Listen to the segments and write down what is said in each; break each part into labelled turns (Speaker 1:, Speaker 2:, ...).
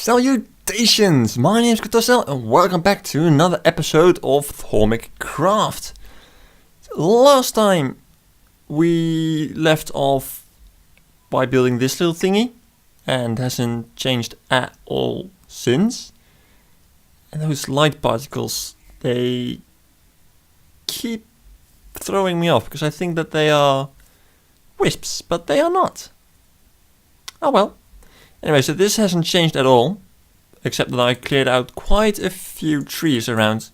Speaker 1: Salutations! My name is Kartosael and welcome back to another episode of Thaumic Craft. Last time we left off by building this little thingy and hasn't changed at all since. And those light particles, they keep throwing me off because I think that they are wisps, but they are not. Oh well. Anyway, so this hasn't changed at all, except that I cleared out quite a few trees around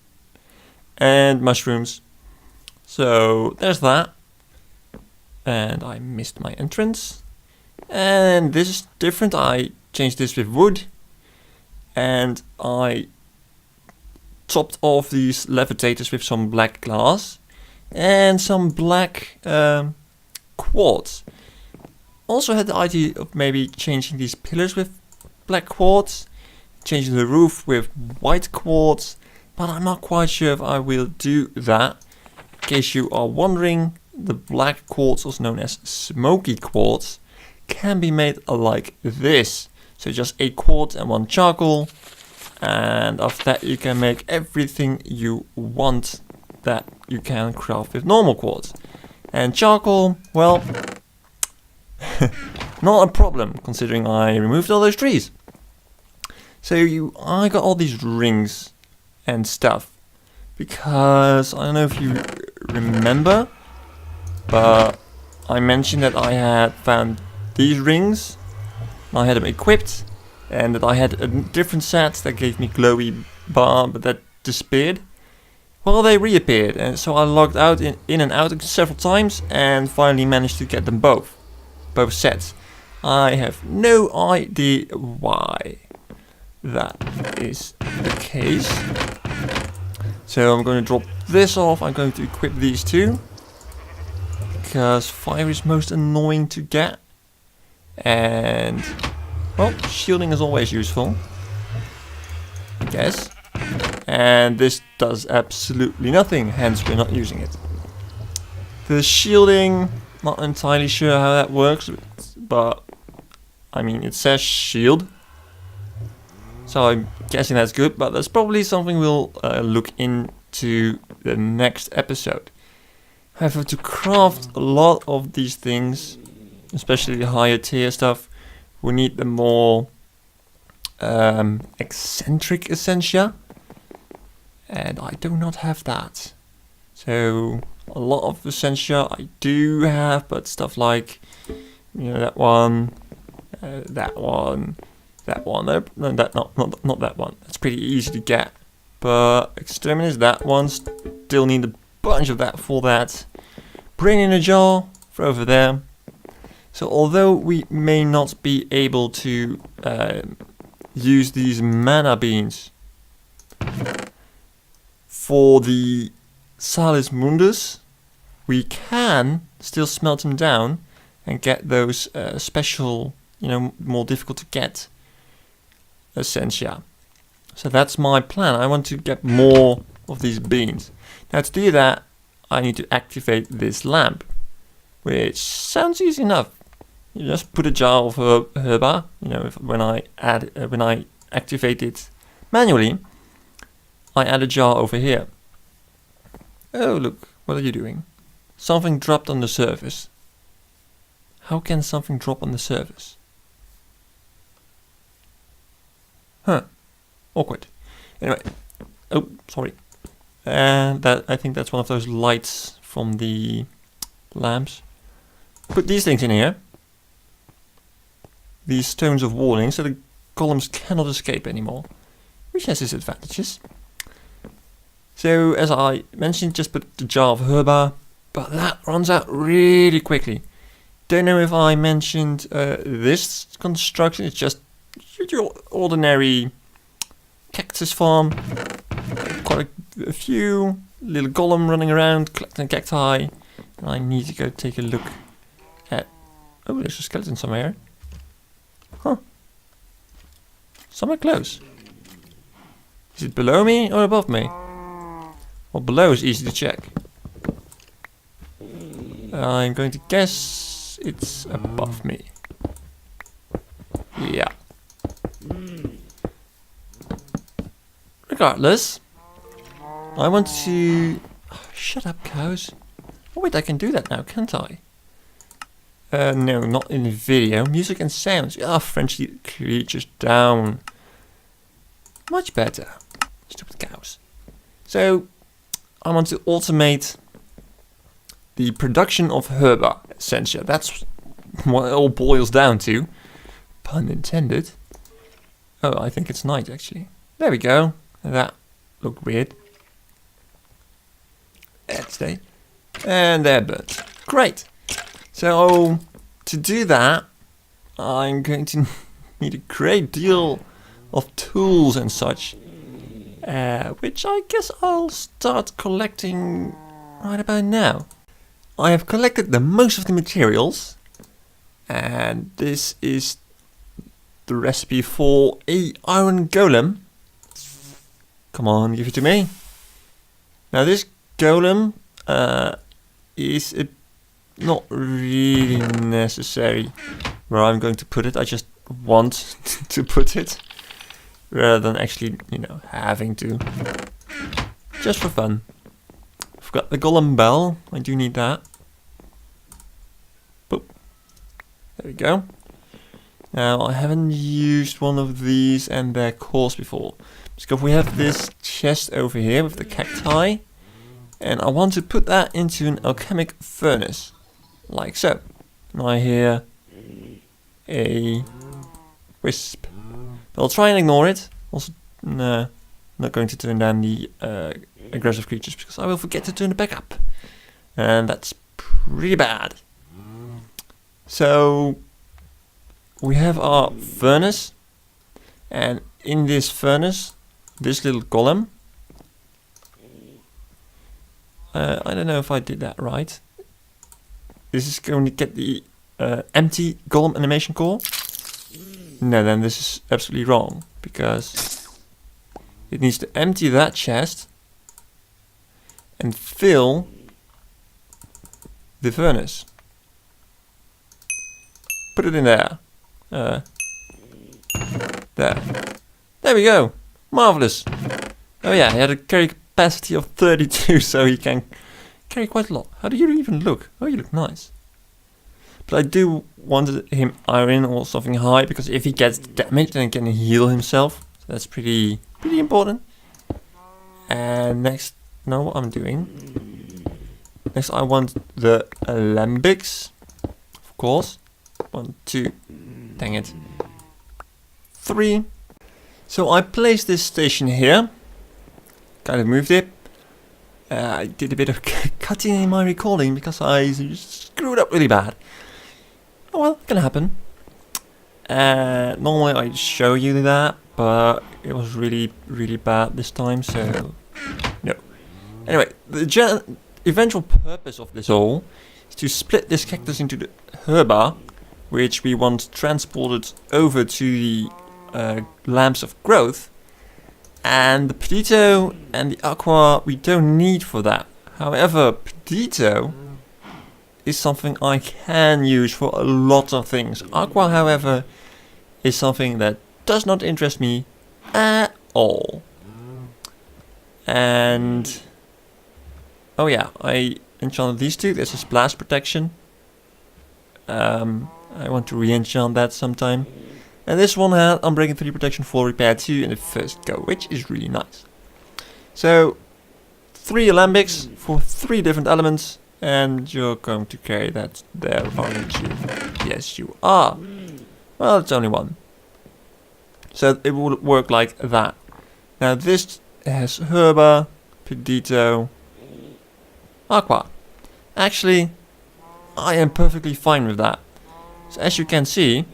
Speaker 1: and mushrooms. So there's that. And I missed my entrance. And this is different. I changed this with wood. And I topped off these levitators with some black glass and some black quartz. Also had the idea of maybe changing these pillars with black quartz, changing the roof with white quartz, but I'm not quite sure if I will do that. In case you are wondering, the black quartz, also known as smoky quartz, can be made like this. So just a quartz and one charcoal, and after that you can make everything you want that you can craft with normal quartz. And charcoal, well, not a problem, considering I removed all those trees. So I got all these rings and stuff, because I don't know if you remember, but I mentioned that I had found these rings, I had them equipped, and that I had a different set that gave me glowy bar, but that disappeared. Well, they reappeared, and so I logged out in and out several times, and finally managed to get them both sets. I have no idea why that is the case. So I'm going to drop this off. I'm going to equip these two, because fire is most annoying to get. And, well, shielding is always useful, I guess. And this does absolutely nothing, hence we're not using it. The shielding, not entirely sure how that works, but I mean, it says shield, so I'm guessing that's good, but that's probably something we'll look into the next episode. However, to craft a lot of these things, especially the higher tier stuff, we need the more eccentric essentia, and I do not have that. So a lot of essentia I do have, but stuff like, you know, that one, no, not that one. That's pretty easy to get. But exterminate that one, still need a bunch of that for that. Brain in a jar, throw over there. So although we may not be able to use these mana beans for the Salis Mundus, we can still smelt them down and get those special, more difficult to get essentia. So that's my plan. I want to get more of these beans. Now to do that, I need to activate this lamp, which sounds easy enough. You just put a jar of herba. When I activate it manually, I add a jar over here. Oh, look, what are you doing? Something dropped on the surface. How can something drop on the surface? Huh. Awkward. Anyway. Oh, sorry. And I think that's one of those lights from the lamps. Put these things in here. These stones of warning, so the columns cannot escape anymore. Which has its advantages. So, as I mentioned, just put the jar of herba, but that runs out really quickly. Don't know if I mentioned this construction. It's just your ordinary cactus farm. Quite a few little golem running around collecting cacti. And I need to go take a look at... Oh, there's a skeleton somewhere. Huh. Somewhere close. Is it below me or above me? Well, below is easy to check. I'm going to guess it's above me. Yeah. regardless, I want to... Oh, shut up, cows. Oh wait, I can do that now, can't I? No, not in the video. Music and sounds. Ah, friendly creatures down. Much better. Stupid cows. So, I want to automate the production of Herba Essentia. That's what it all boils down to. Pun intended. Oh, I think it's night actually. There we go. That looked weird. Let's stay. And they're burnt. Great. So, to do that, I'm going to need a great deal of tools and such. Which I guess I'll start collecting right about now. I have collected the most of the materials. And this is the recipe for a iron golem. Come on, give it to me. Now this golem is not really necessary where I'm going to put it. I just want to put it rather than actually, you know, having to. Just for fun. I've got the golem bell. I do need that. Boop. There we go. Now I haven't used one of these and their cores before. So we have this chest over here with the cacti. And I want to put that into an alchemic furnace. Like so. And I hear a wisp. But I'll try and ignore it. Also, no, not going to turn down the aggressive creatures because I will forget to turn it back up. And that's pretty bad. So, we have our furnace. And in this furnace, this little golem. I don't know if I did that right. This is going to get the empty golem animation core. No, then this is absolutely wrong. Because it needs to empty that chest and fill the furnace. Put it in there. There. There we go. Marvelous. Oh yeah, he had a carry capacity of 32, so he can carry quite a lot. How do you even look? Oh, you look nice. But I do want him iron or something high, because if he gets damaged, then he can heal himself. So that's pretty important. And next, know what I'm doing. Next, I want the alembics, of course. 1, 2, dang it. 3. So I placed this station here. Kind of moved it. I did a bit of cutting in my recording because I screwed up really bad. Oh well, it can happen. Normally I'd show you that, but it was really bad this time, so no. Anyway, the eventual purpose of this all is to split this cactus into the herba, which we want transported over to the lamps of growth. And the potato and the aqua we don't need for that. However, potato is something I can use for a lot of things. Aqua, however, is something that does not interest me at all. And oh yeah, I enchanted these two. This is blast protection. I want to re-enchant that sometime. And this one had Unbreaking 3 protection for repair 2 in the first go, which is really nice. So, 3 alembics for 3 different elements, and you're going to carry that there, aren't you? Yes, you are. Well, it's only 1. So it will work like that. Now this has herba, pedito, aqua. Actually, I am perfectly fine with that. So as you can see,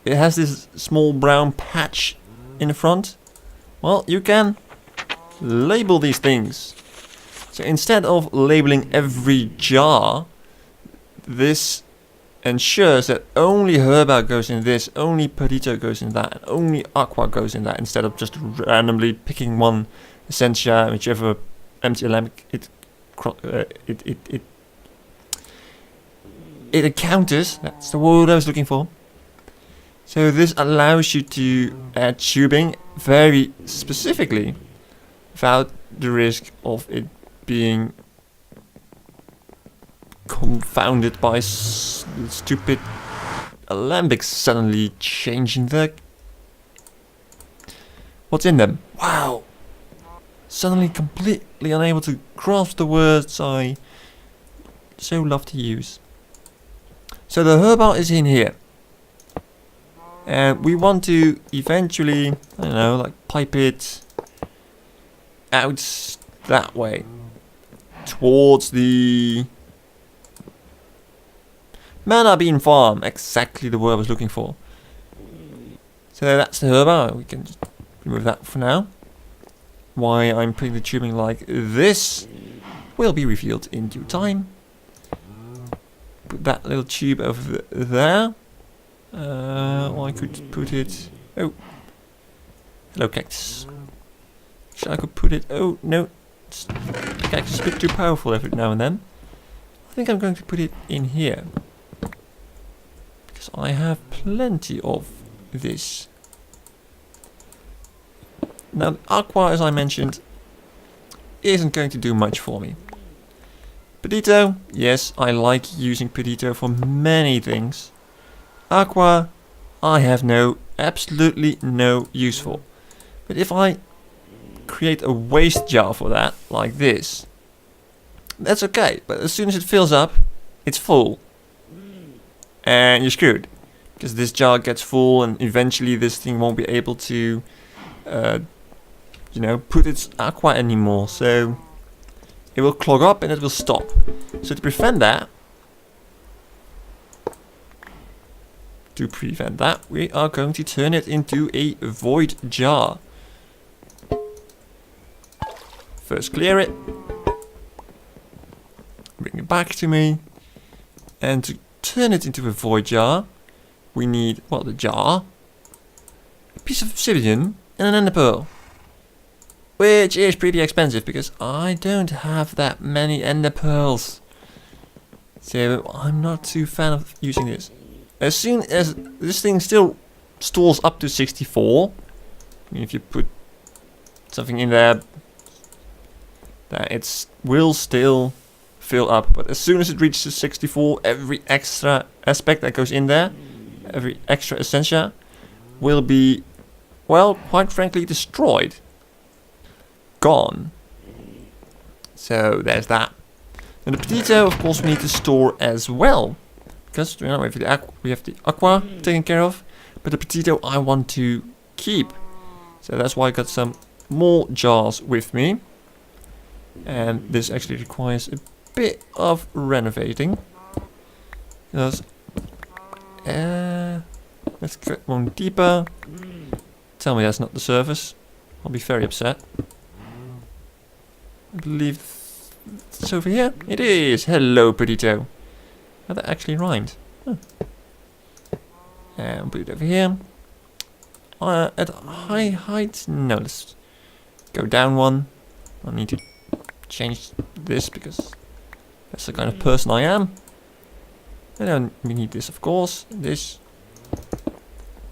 Speaker 1: it has this small brown patch in the front. Well, you can label these things. So instead of labeling every jar, this ensures that only herba goes in this, only pedito goes in that, and only aqua goes in that, instead of just randomly picking one essentia, whichever empty alembic it encounters. That's the word I was looking for. So this allows you to add tubing very specifically without the risk of it being confounded by stupid alembics suddenly changing the... What's in them? Wow! Suddenly completely unable to grasp the words I so love to use. So the herba is in here. And we want to eventually, I don't know, like pipe it out that way. Towards the mana bean farm. Exactly the word I was looking for. So that's the herba. We can just remove that for now. Why I'm putting the tubing like this will be revealed in due time. Put that little tube over there. Or I could put it... Oh. Hello, cactus. Actually, I could put it... Oh, no. The cactus is a bit too powerful every now and then. I think I'm going to put it in here. Because I have plenty of this. Now, aqua, as I mentioned, isn't going to do much for me. Pedito, yes, I like using Pedito for many things. Aqua, I have absolutely no use for. But if I create a waste jar for that, like this, that's okay. But as soon as it fills up, it's full. And you're screwed. Because this jar gets full and eventually this thing won't be able to, you know, put its aqua anymore. So it will clog up and it will stop. So to prevent that, we are going to turn it into a void jar. First clear it. Bring it back to me. And to turn it into a void jar, we need, well, the jar, a piece of obsidian, and an ender pearl. Which is pretty expensive because I don't have that many ender pearls. So I'm not too fan of using this. As soon as this thing still stores up to 64, I mean, if you put something in there, that it will still fill up. But as soon as it reaches 64, every extra aspect that goes in there, every extra essentia, will be, well, quite frankly, destroyed. Gone. So there's that. And the potato, of course, we need to store as well. Because you know, we have the aqua taken care of. But the potato I want to keep. So that's why I got some more jars with me. And this actually requires a bit of renovating. Because, let's get one deeper. Tell me that's not the surface. I'll be very upset. I believe it's over here. It is. Hello, potato. Oh, that actually rhymed. Huh. And put it over here. At high height. No, let's go down one. I need to change this because that's the kind of person I am. And then we need this, of course. This.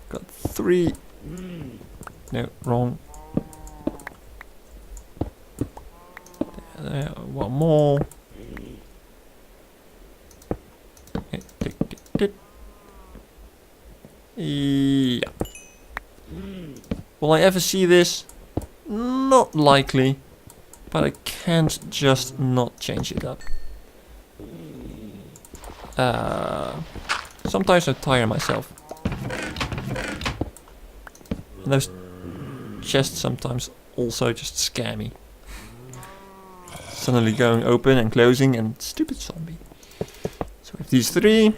Speaker 1: Got 3. No, wrong. One more. Yeah. Will I ever see this? Not likely. But I can't just not change it up. Sometimes I tire myself. And those chests sometimes also just scare me. Suddenly going open and closing and stupid zombie. So we have these 3.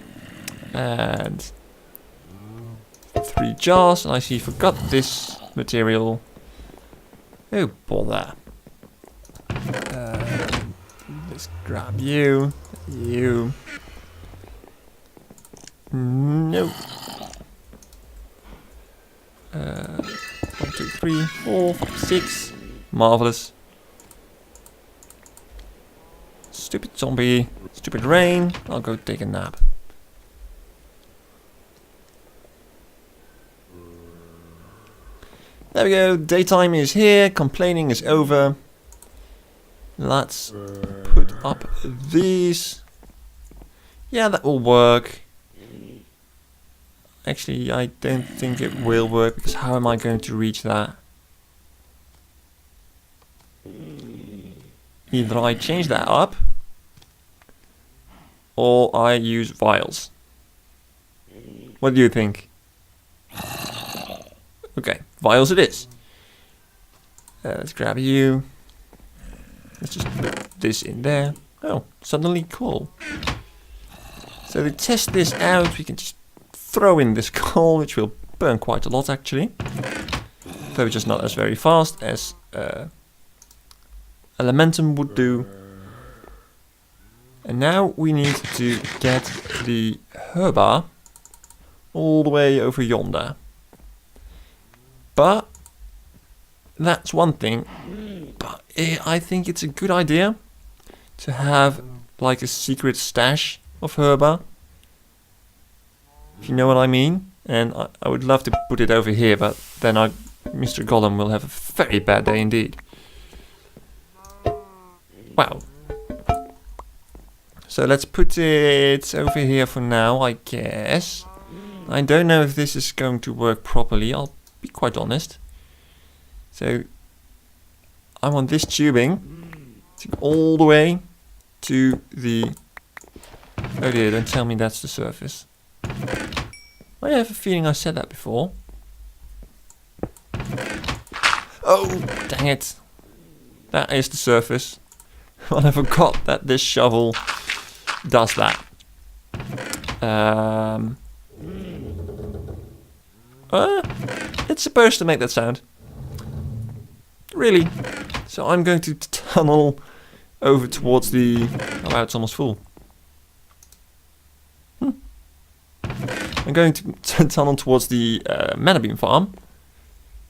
Speaker 1: And 3 jars. And I see forgot this material. Oh, bother. Let's grab you. You. No. 1, 2, 3, 4, 5, 6. Marvelous. Stupid zombie. Stupid rain. I'll go take a nap. There we go, daytime is here, complaining is over. Let's put up these. Yeah, that will work. Actually, I don't think it will work, because how am I going to reach that? Either I change that up, or I use vials. What do you think? Okay, vials it is. Let's grab you. Let's just put this in there. Oh, suddenly cool. So to test this out, we can just throw in this coal, which will burn quite a lot actually. Though just not as very fast as Elementum would do. And now we need to get the Herba all the way over yonder. But that's one thing. But I think it's a good idea to have like a secret stash of Herba. If you know what I mean. And I would love to put it over here, but then Mr. Golem will have a very bad day indeed. Wow. So let's put it over here for now, I guess. I don't know if this is going to work properly, I'll be quite honest. So I want this tubing to go all the way to the... Oh dear, don't tell me that's the surface. I have a feeling I said that before. Oh, dang it. That is the surface. Well, I forgot that this shovel does that. It's supposed to make that sound. Really? So I'm going to tunnel over towards the... Oh wow, it's almost full. I'm going to tunnel towards the mana beam farm.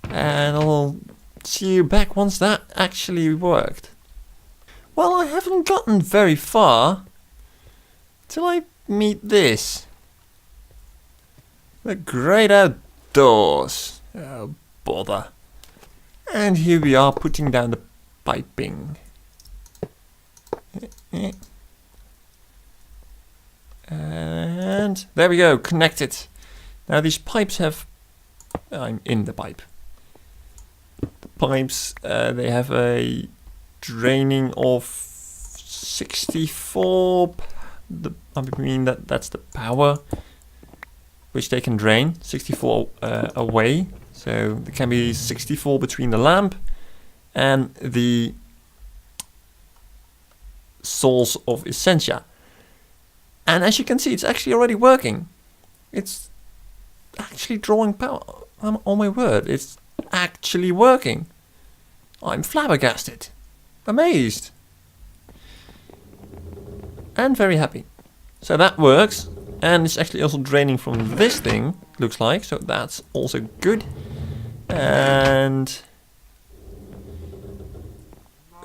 Speaker 1: And I'll see you back once that actually worked. Well, I haven't gotten very far till I meet this. The great outdoors. Oh, bother. And here we are putting down the piping. And there we go, connected. Now these pipes have... I'm in the pipe. The pipes, they have a draining of 64. I mean that's the power which they can drain. 64 away. So there can be 64 between the lamp and the source of Essentia. And as you can see, it's actually already working. It's actually drawing power. Oh my word, it's actually working. I'm flabbergasted. Amazed. And very happy. So that works. And it's actually also draining from this thing, looks like. So that's also good. And...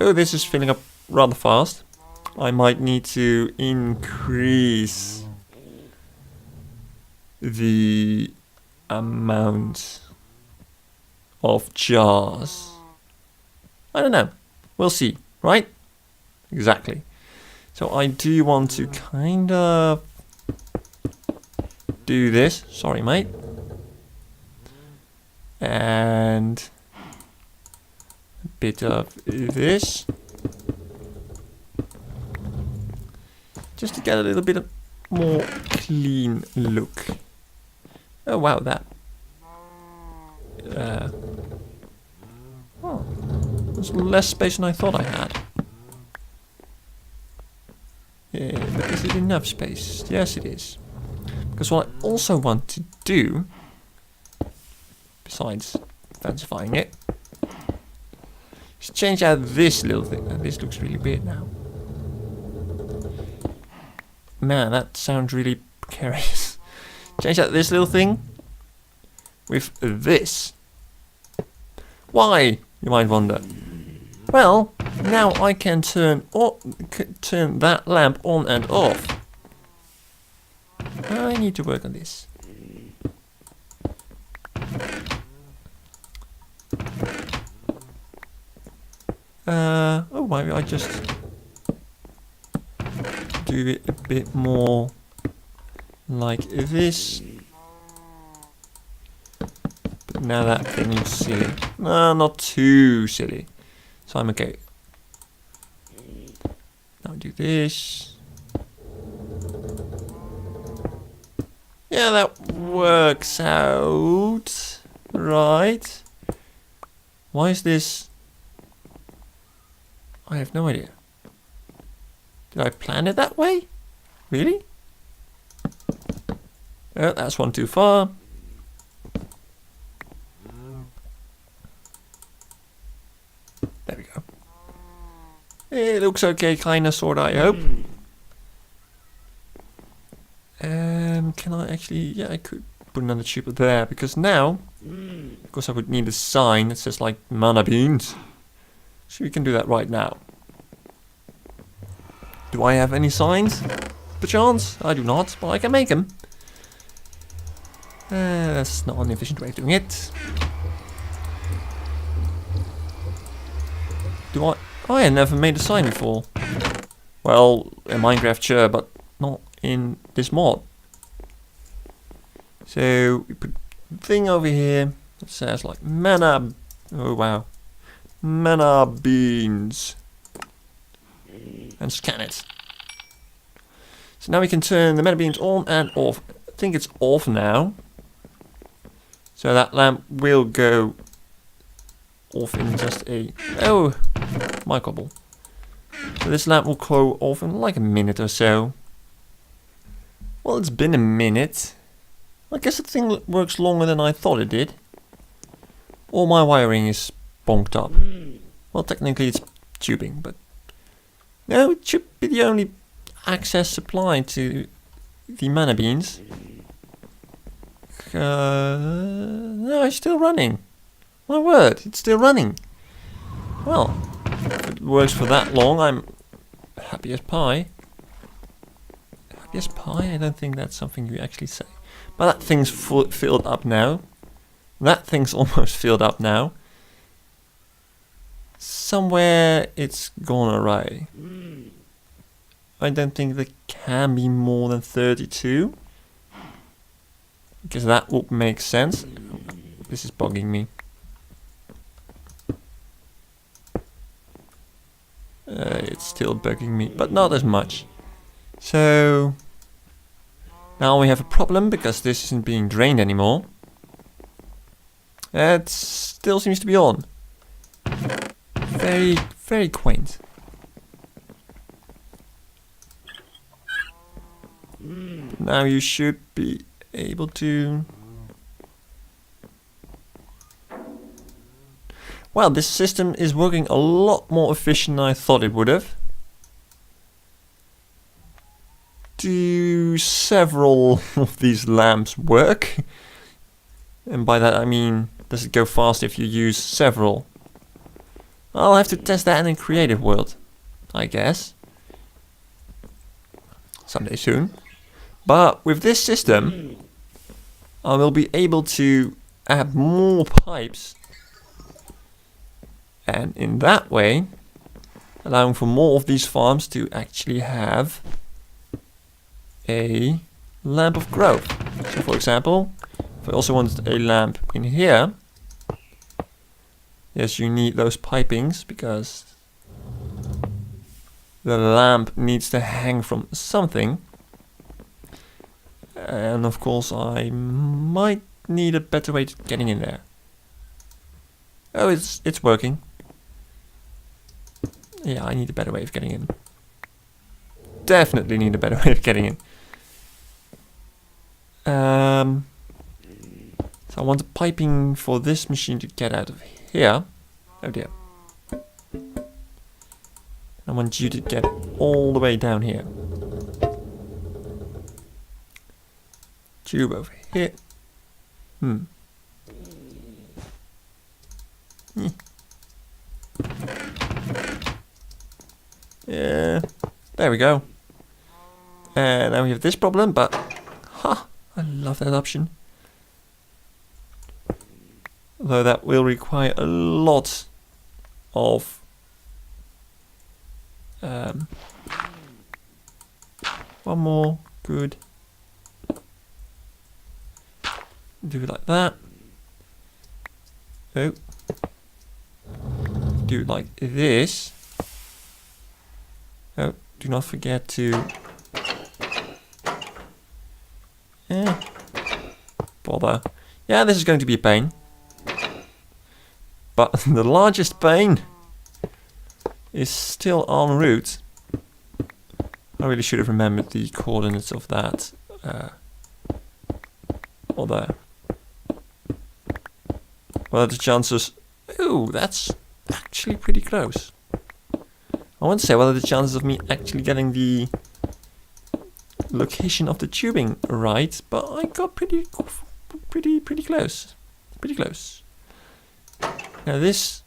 Speaker 1: oh, this is filling up rather fast. I might need to increase the amount of jars. I don't know. We'll see, right? Exactly. So I do want to kind of do this. Sorry, mate. And a bit of this. Just to get a little bit more clean look. Oh wow, that. Oh, there's less space than I thought I had. Yeah, but is it enough space? Yes, it is. Because what I also want to do, besides fancifying it, is change out this little thing. This looks really weird now. Man, that sounds really precarious. Change out this little thing with this. Why, you might wonder? Well, now I can turn that lamp on and off. I need to work on this. Oh, maybe I just do it a bit more like this. But now that thing looks silly. No, not too silly. So I'm okay. Now do this. Yeah, that works out. Right. Why is this? I have no idea. Did I plan it that way? Really? Oh, that's one too far. There we go. It looks okay, kinda, sorta, I hope. Can I actually... Yeah, I could put another tube there, because now... Of course I would need a sign that says, like, mana beans. So we can do that right now. Do I have any signs? Perchance? I do not, but I can make them. That's not an efficient way of doing it. Do I... Oh, I never made a sign before. Well, in Minecraft, sure, but not in this mod. So, we put a thing over here that says, like, mana... Oh, wow. Mana beans. And scan it. So now we can turn the mana beans on and off. I think it's off now. So that lamp will go off in just a... Oh, my cobble. So this lamp will go off in like a minute or so. Well, it's been a minute. I guess the thing works longer than I thought it did. All my wiring is bonked up. Well, technically it's tubing, but... No, it should be the only access supply to the mana beans. No, it's still running. My word, it's still running. Well, if it works for that long, I'm happy as pie. Happy as pie? I don't think that's something you actually say. But that thing's filled up now. That thing's almost filled up now. Somewhere it's gone awry. I don't think there can be more than 32. Because that would make sense. This is bugging me. It's still bugging me, but not as much. So now we have a problem because this isn't being drained anymore. It still seems to be on. Very, very quaint. Now you should be able to... Well, this system is working a lot more efficient than I thought it would have. Do several of these lamps work? And by that I mean, does it go fast if you use several? I'll have to test that in a creative world, I guess. Someday soon. But with this system, I will be able to add more pipes. And in that way, allowing for more of these farms to actually have a lamp of growth. So for example, if I also wanted a lamp in here, yes, you need those pipings because the lamp needs to hang from something. And of course I might need a better way of getting in there. Oh, it's working. Yeah, I need a better way of getting in. Definitely need a better way of getting in. So I want the piping for this machine to get out of here. Oh dear. I want you to get all the way down here. Tube over here. Yeah, there we go. And now we have this problem, but I love that option. Although that will require a lot of One more, good. Do it like that. Oh. Do it like this. Oh, do not forget to... bother. Yeah, this is going to be a pain. But the largest pain is still en route. I really should have remembered the coordinates of that. Or there. What are the chances? Ooh, that's actually pretty close. I won't say what are the chances of me actually getting the location of the tubing right, but I got pretty close. Pretty close. Now this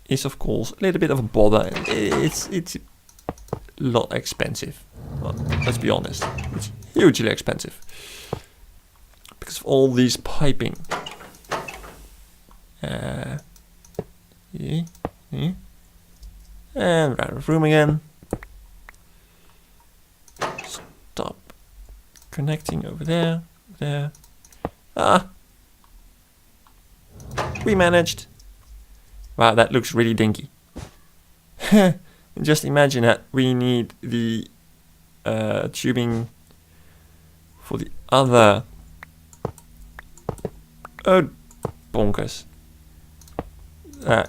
Speaker 1: is of course a little bit of a bother. It's a lot expensive. Well, let's be honest. It's hugely expensive. Because of all these piping. And out of room again. Stop connecting over there. There. Ah! We managed. Wow, that looks really dinky. Just imagine that we need the tubing for the other. Oh, bonkers.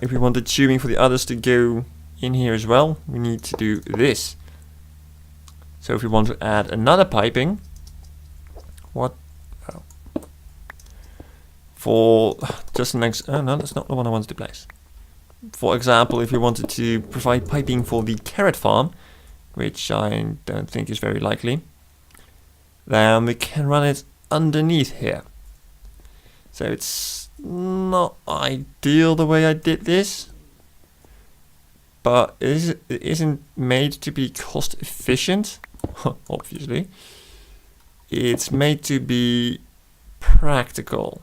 Speaker 1: If we want the tubing for the others to go in here as well, we need to do this. So if we want to add another piping, what? Oh. For just the next. Oh no, that's not the one I wanted to place. For example, if we wanted to provide piping for the carrot farm, which I don't think is very likely, then we can run it underneath here. So it's not ideal the way I did this, but it isn't made to be cost efficient, obviously. It's made to be practical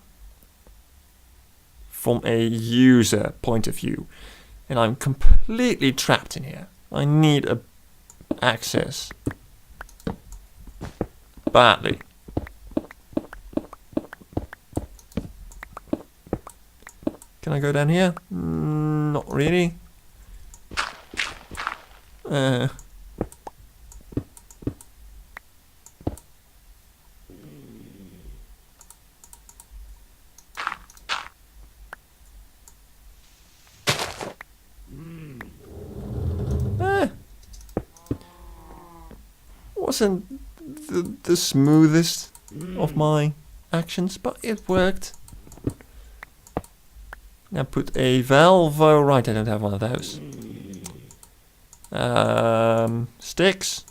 Speaker 1: from a user point of view, and I'm completely trapped in here. I need access badly. Can I go down here? Not really. Wasn't the smoothest of my actions, but it worked. Now put a valve. Oh, right, I don't have one of those. Sticks.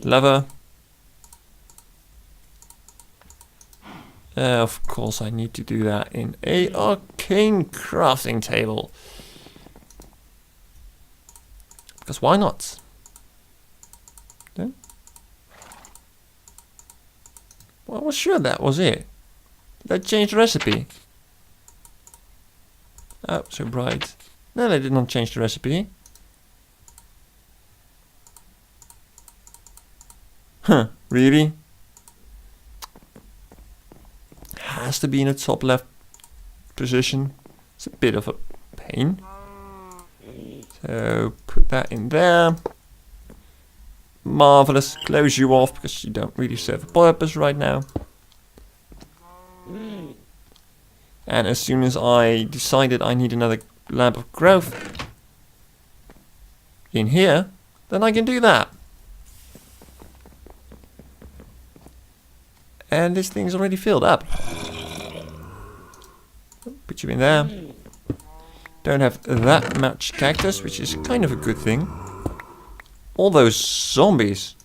Speaker 1: Lever. Of course, I need to do that in a arcane crafting table. Because why not? Yeah. Well, I was sure that was it. Did I change the recipe? Oh, so bright. No, they did not change the recipe. Huh, really? Has to be in the top left position. It's a bit of a pain. So put that in there. Marvelous. Close you off because you don't really serve a purpose right now. And as soon as I decided I need another lamp of growth in here, then I can do that. And this thing's already filled up. Put you in there. Don't have that much cactus, which is kind of a good thing. All those zombies.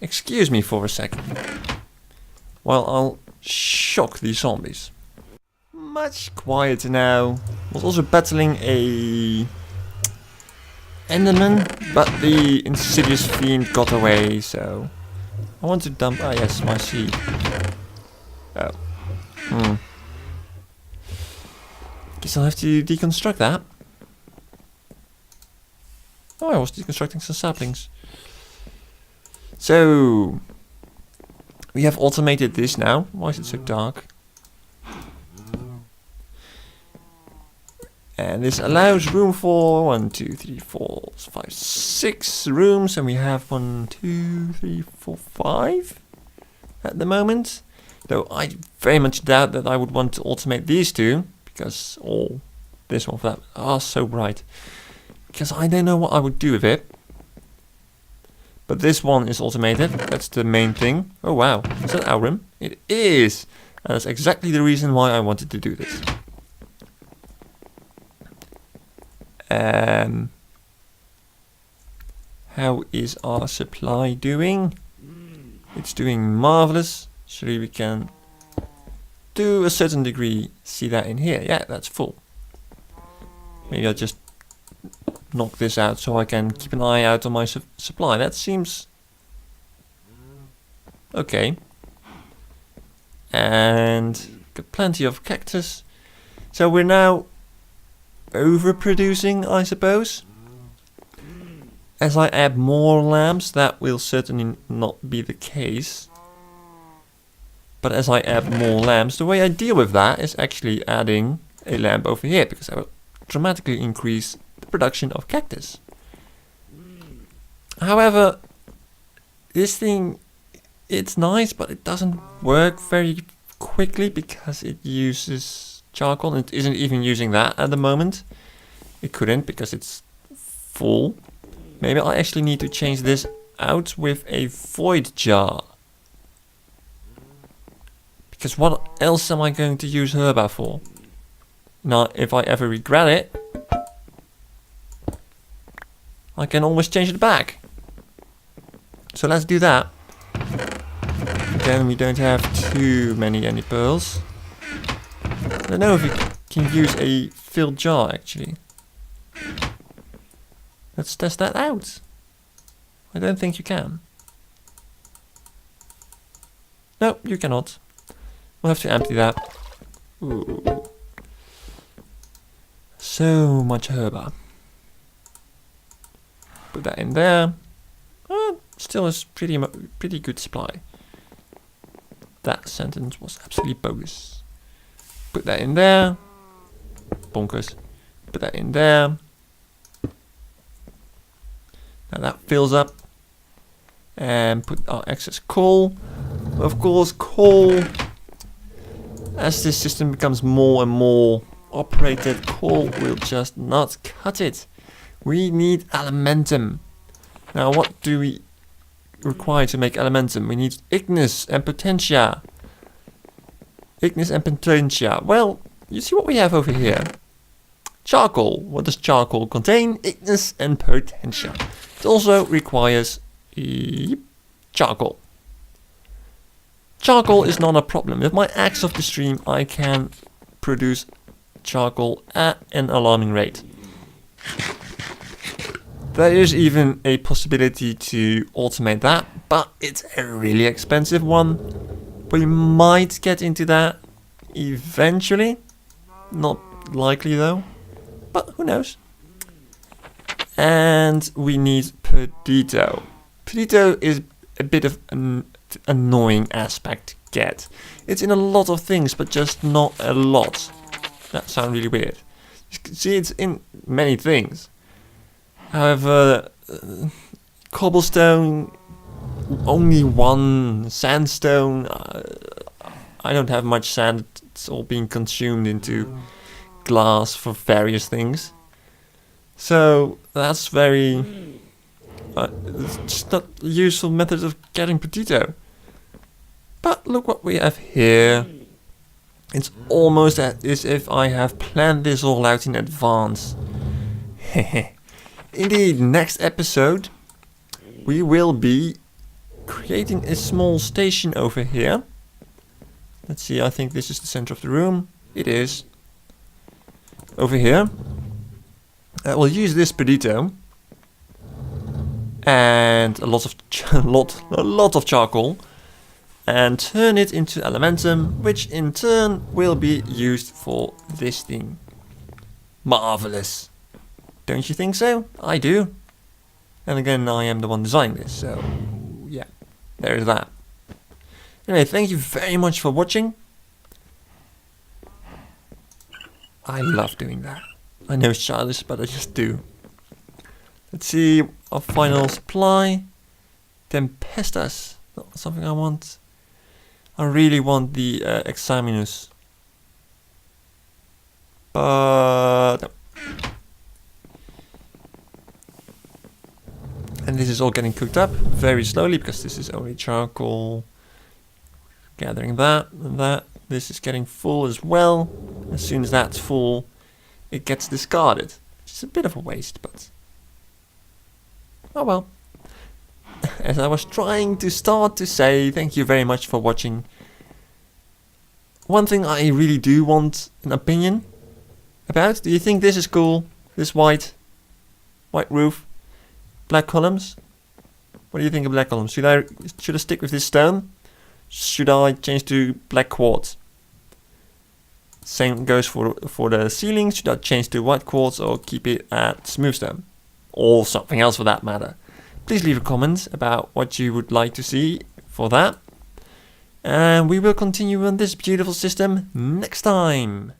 Speaker 1: Excuse me for a second. While I'll shock these zombies. Much quieter now. Was also battling a Enderman, but the insidious fiend got away, so I want to dump. Ah, yes, my seed. Oh. guess I'll have to deconstruct that. Oh, I was deconstructing some saplings. So, we have automated this now. Why is it so dark? And this allows room for 1, 2, 3, 4, 5, 6 rooms. And we have 1, 2, 3, 4, 5 at the moment. Though I very much doubt that I would want to automate these two. Because this one for that are so bright. Because I don't know what I would do with it. But this one is automated. That's the main thing. Oh wow, is that our room? It is! And that's exactly the reason why I wanted to do this. How is our supply doing? It's doing marvelous. Surely we can, to a certain degree, see that in here. Yeah, that's full. Maybe I'll just knock this out so I can keep an eye out on my supply. That seems okay. And got plenty of cactus. So we're now overproducing, I suppose. As I add more lamps, that will certainly not be the case. But as I add more lamps, the way I deal with that is actually adding a lamp over here, because I will dramatically increase the production of cactus. However, this thing, it's nice, but it doesn't work very quickly because it uses charcoal. It isn't even using that at the moment. It couldn't because it's full. Maybe I actually need to change this out with a void jar. Because what else am I going to use Herba for? Now, if I ever regret it, I can always change it back. So let's do that. Then we don't have too many pearls. I don't know if we can use a filled jar actually. Let's test that out. I don't think you can. No, you cannot. We'll have to empty that. Ooh. So much herba. Put that in there. Still is pretty good supply. That sentence was absolutely bogus. Put that in there. Bonkers. Put that in there. Now that fills up. And put our excess coal. Of course, coal, as this system becomes more and more operated, coal will just not cut it. We need elementum. Now what do we require to make elementum? We need ignis and potentia. Ignis and potentia. Well, you see what we have over here. Charcoal. What does charcoal contain? Ignis and potentia. It also requires charcoal. Charcoal is not a problem. With my axe of the stream, I can produce charcoal at an alarming rate. There is even a possibility to automate that, but it's a really expensive one. We might get into that eventually. Not likely though, but who knows. And we need Perdito. Perdito is a bit of an annoying aspect to get. It's in a lot of things, but just not a lot. That sounds really weird. You can see it's in many things. However, cobblestone, only one. Sandstone, I don't have much sand. It's all being consumed into glass for various things. So that's very it's just not a useful method of getting potato. But look what we have here. It's almost as if I have planned this all out in advance. Indeed, next episode we will be creating a small station over here. Let's see, I think this is the center of the room. It is. Over here. We'll use this Perdito and a lot of charcoal and turn it into elementum, which in turn will be used for this thing. marvellous. Don't you think so? I do. And again, I am the one designing this, so yeah, there's that. Anyway, thank you very much for watching. I love doing that. I know it's childish, but I just do. Let's see our final supply. Tempestas, not something I want. I really want the Examinus. But no. And this is all getting cooked up very slowly because this is only charcoal. Gathering that and that. This is getting full as well. As soon as that's full, it gets discarded. Which is a bit of a waste, but oh well. As I was trying to start to say, thank you very much for watching. One thing I really do want an opinion about. Do you think this is cool? This white roof, black columns? What do you think of black columns? Should I stick with this stone? Should I change to black quartz? Same goes for the ceiling. Should I change to white quartz or keep it at smooth stone? Or something else for that matter. Please leave a comment about what you would like to see for that. And we will continue on this beautiful system next time.